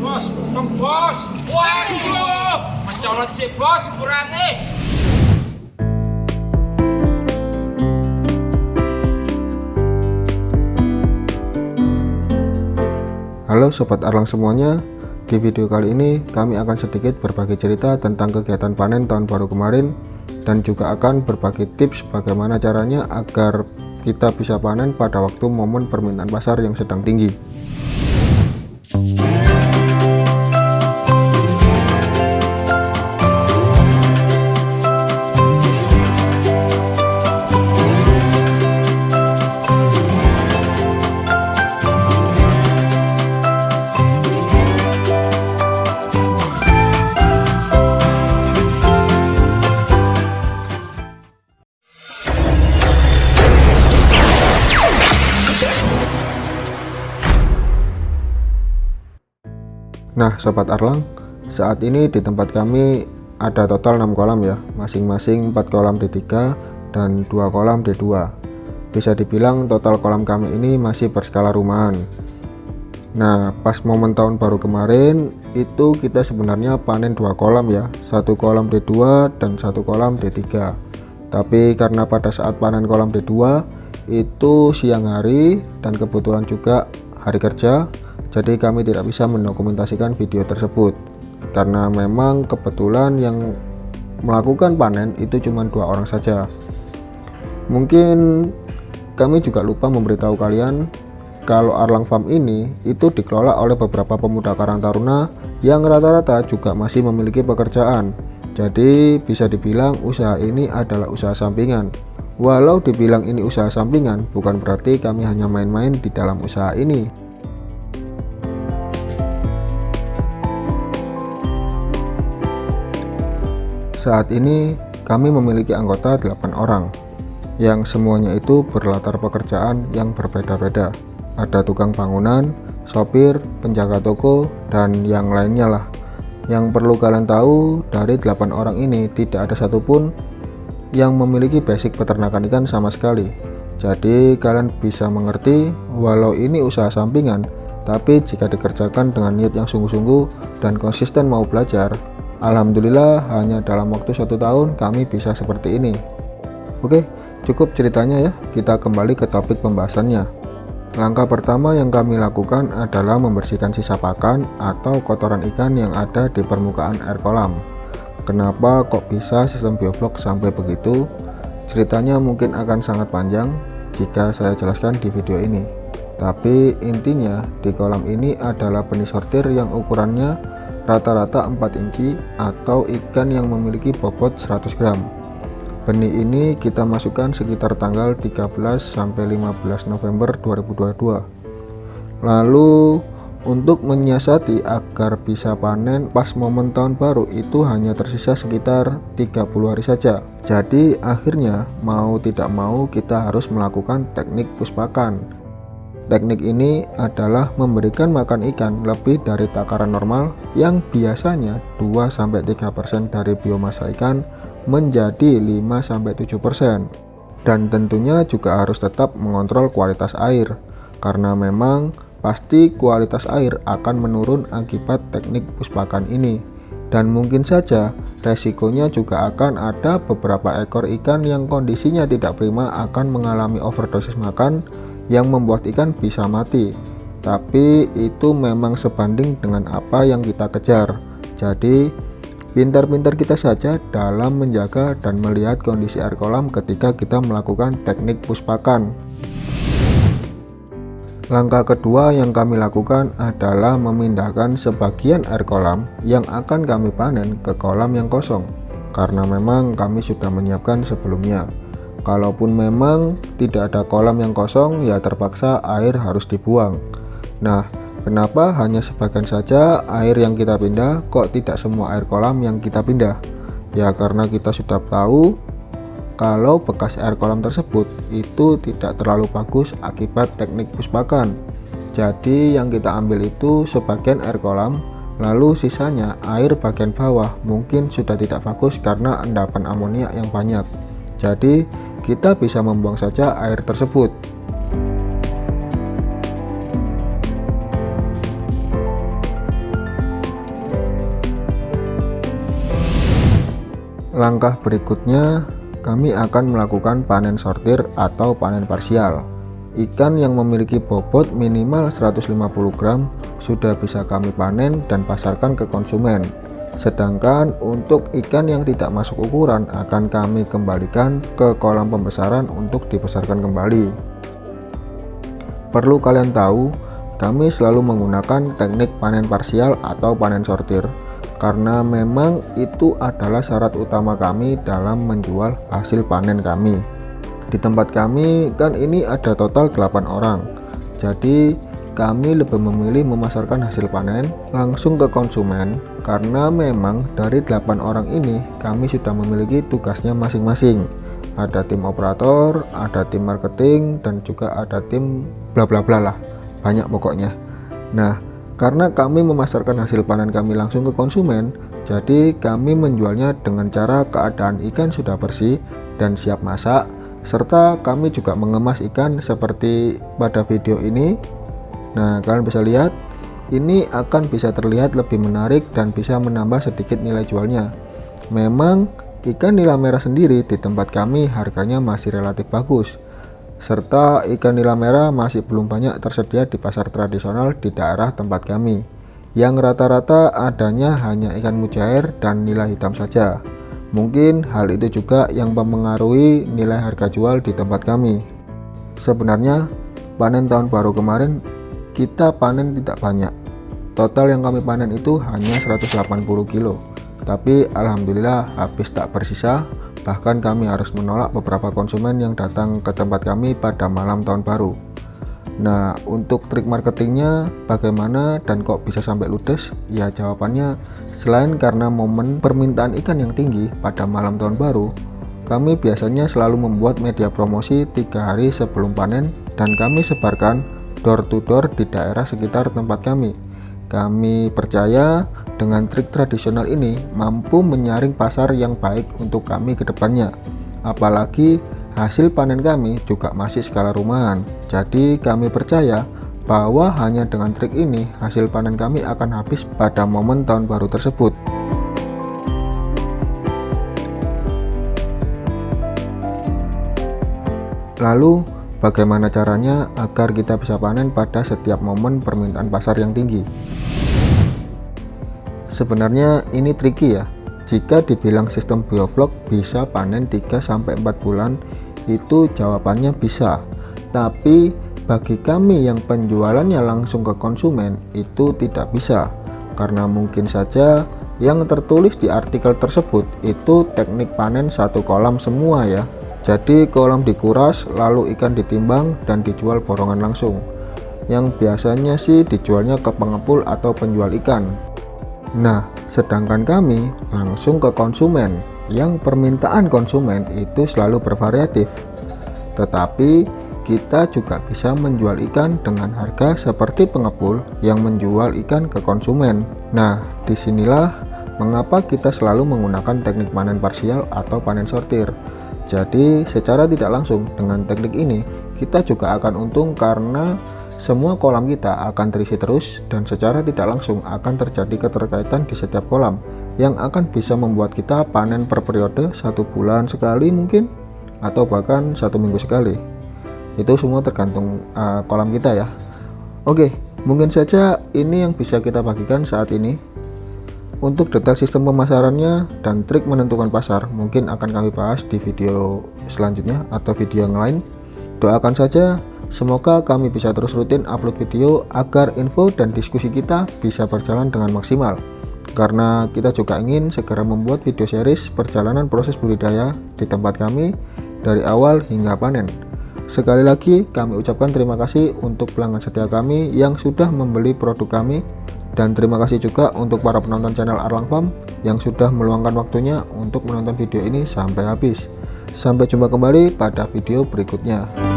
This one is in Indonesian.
Bos, untung bos. Waduh, mencolot si bos kurangnya. Halo Sobat Arlang semuanya, di video kali ini kami akan sedikit berbagi cerita tentang kegiatan panen tahun baru kemarin dan juga akan berbagi tips bagaimana caranya agar kita bisa panen pada waktu momen permintaan pasar yang sedang tinggi. Nah Sobat Arlang, saat ini di tempat kami ada total 6 kolam ya, masing-masing 4 kolam D3 dan 2 kolam D2. Bisa dibilang total kolam kami ini masih berskala rumahan. Nah pas momen tahun baru kemarin itu kita sebenarnya panen 2 kolam ya, 1 kolam D2 dan 1 kolam D3. Tapi karena pada saat panen kolam D2 itu siang hari dan kebetulan juga hari kerja, jadi kami tidak bisa mendokumentasikan video tersebut karena memang kebetulan yang melakukan panen itu cuma 2 orang saja. Mungkin kami juga lupa memberitahu kalian kalau Arlang Farm ini itu dikelola oleh beberapa pemuda Karang Taruna yang rata-rata juga masih memiliki pekerjaan. Jadi bisa dibilang usaha ini adalah usaha sampingan. Walau dibilang ini usaha sampingan, bukan berarti kami hanya main-main di dalam usaha ini. Saat ini kami memiliki anggota 8 orang yang semuanya itu berlatar pekerjaan yang berbeda-beda. Ada tukang bangunan, sopir, penjaga toko, dan yang lainnya lah. Yang perlu kalian tahu, dari 8 orang ini tidak ada satupun yang memiliki basic peternakan ikan sama sekali. Jadi kalian bisa mengerti walau ini usaha sampingan, tapi jika dikerjakan dengan niat yang sungguh-sungguh dan konsisten mau belajar, alhamdulillah hanya dalam waktu 1 tahun kami bisa seperti ini. Oke, cukup ceritanya ya, kita kembali ke topik pembahasannya. Langkah pertama yang kami lakukan adalah membersihkan sisa pakan atau kotoran ikan yang ada di permukaan air kolam. Kenapa kok bisa sistem bioflok sampai begitu? Ceritanya mungkin akan sangat panjang jika saya jelaskan di video ini. Tapi intinya di kolam ini adalah benih sortir yang ukurannya rata-rata 4 inci atau ikan yang memiliki bobot 100 gram. Benih ini kita masukkan sekitar tanggal 13 sampai 15 November 2022. Lalu untuk menyiasati agar bisa panen pas momen tahun baru itu hanya tersisa sekitar 30 hari saja. Jadi akhirnya mau tidak mau kita harus melakukan teknik puspakan. Teknik ini adalah memberikan makan ikan lebih dari takaran normal yang biasanya 2-3% dari biomasa ikan menjadi 5-7%. Dan tentunya juga harus tetap mengontrol kualitas air karena memang pasti kualitas air akan menurun akibat teknik puspakan ini. Dan mungkin saja resikonya juga akan ada beberapa ekor ikan yang kondisinya tidak prima akan mengalami overdosis makan yang membuat ikan bisa mati. Tapi itu memang sebanding dengan apa yang kita kejar. Jadi pintar-pintar kita saja dalam menjaga dan melihat kondisi air kolam ketika kita melakukan teknik puspakan. Langkah kedua yang kami lakukan adalah memindahkan sebagian air kolam yang akan kami panen ke kolam yang kosong karena memang kami sudah menyiapkan sebelumnya. Kalaupun memang tidak ada kolam yang kosong, ya terpaksa air harus dibuang. Nah, kenapa hanya sebagian saja air yang kita pindah, kok tidak semua air kolam yang kita pindah? Ya karena kita sudah tahu kalau bekas air kolam tersebut itu tidak terlalu bagus akibat teknik puspakan. Jadi yang kita ambil itu sebagian air kolam, lalu sisanya air bagian bawah mungkin sudah tidak bagus karena endapan amonia yang banyak. Jadi kita bisa membuang saja air tersebut. Langkah berikutnya, kami akan melakukan panen sortir atau panen parsial. Ikan yang memiliki bobot minimal 150 gram sudah bisa kami panen dan pasarkan ke konsumen. Sedangkan untuk ikan yang tidak masuk ukuran akan kami kembalikan ke kolam pembesaran untuk dibesarkan kembali. Perlu kalian tahu, kami selalu menggunakan teknik panen parsial atau panen sortir karena memang itu adalah syarat utama kami dalam menjual hasil panen kami. Di tempat kami kan ini ada total 8 orang, jadi kami lebih memilih memasarkan hasil panen langsung ke konsumen karena memang dari 8 orang ini kami sudah memiliki tugasnya masing-masing. Ada tim operator, ada tim marketing, dan juga ada tim bla bla bla lah, banyak pokoknya. Nah, karena kami memasarkan hasil panen kami langsung ke konsumen, jadi kami menjualnya dengan cara keadaan ikan sudah bersih dan siap masak, serta kami juga mengemas ikan seperti pada video ini. Nah, kalian bisa lihat, ini akan bisa terlihat lebih menarik dan bisa menambah sedikit nilai jualnya. Memang ikan nila merah sendiri di tempat kami harganya masih relatif bagus, serta ikan nila merah masih belum banyak tersedia di pasar tradisional di daerah tempat kami, yang rata-rata adanya hanya ikan mujair dan nila hitam saja. Mungkin hal itu juga yang mempengaruhi nilai harga jual di tempat kami. Sebenarnya panen tahun baru kemarin kita panen tidak banyak. Total yang kami panen itu hanya 180 kilo. Tapi alhamdulillah habis tak bersisa. Bahkan kami harus menolak beberapa konsumen yang datang ke tempat kami pada malam tahun baru. Nah, untuk trik marketingnya bagaimana dan kok bisa sampai ludes? Ya, jawabannya selain karena momen permintaan ikan yang tinggi pada malam tahun baru, kami biasanya selalu membuat media promosi 3 hari sebelum panen dan kami sebarkan door to door di daerah sekitar tempat kami. Kami percaya dengan trik tradisional ini mampu menyaring pasar yang baik untuk kami ke depannya. Apalagi hasil panen kami juga masih skala rumahan. Jadi kami percaya bahwa hanya dengan trik ini hasil panen kami akan habis pada momen tahun baru tersebut. Lalu bagaimana caranya agar kita bisa panen pada setiap momen permintaan pasar yang tinggi? Sebenarnya ini tricky ya. Jika dibilang sistem biovlog bisa panen 3-4 bulan, itu jawabannya bisa. Tapi bagi kami yang penjualannya langsung ke konsumen itu tidak bisa. Karena mungkin saja yang tertulis di artikel tersebut itu teknik panen satu kolam semua ya. Jadi kolam dikuras lalu ikan ditimbang dan dijual borongan langsung. Yang biasanya sih dijualnya ke pengepul atau penjual ikan. Nah, sedangkan kami langsung ke konsumen, yang permintaan konsumen itu selalu bervariatif. Tetapi kita juga bisa menjual ikan dengan harga seperti pengepul yang menjual ikan ke konsumen. Nah, disinilah mengapa kita selalu menggunakan teknik panen parsial atau panen sortir. Jadi secara tidak langsung dengan teknik ini kita juga akan untung karena semua kolam kita akan terisi terus dan secara tidak langsung akan terjadi keterkaitan di setiap kolam yang akan bisa membuat kita panen per periode 1 bulan sekali mungkin atau bahkan 1 minggu sekali. Itu semua tergantung kolam kita ya. Oke, mungkin saja ini yang bisa kita bagikan saat ini. Untuk detail sistem pemasarannya dan trik menentukan pasar mungkin akan kami bahas di video selanjutnya atau video yang lain. Doakan saja semoga kami bisa terus rutin upload video agar info dan diskusi kita bisa berjalan dengan maksimal. Karena kita juga ingin segera membuat video series perjalanan proses budidaya di tempat kami dari awal hingga panen. Sekali lagi kami ucapkan terima kasih untuk pelanggan setia kami yang sudah membeli produk kami. Dan terima kasih juga untuk para penonton channel Arlang Farm yang sudah meluangkan waktunya untuk menonton video ini sampai habis. Sampai jumpa kembali pada video berikutnya.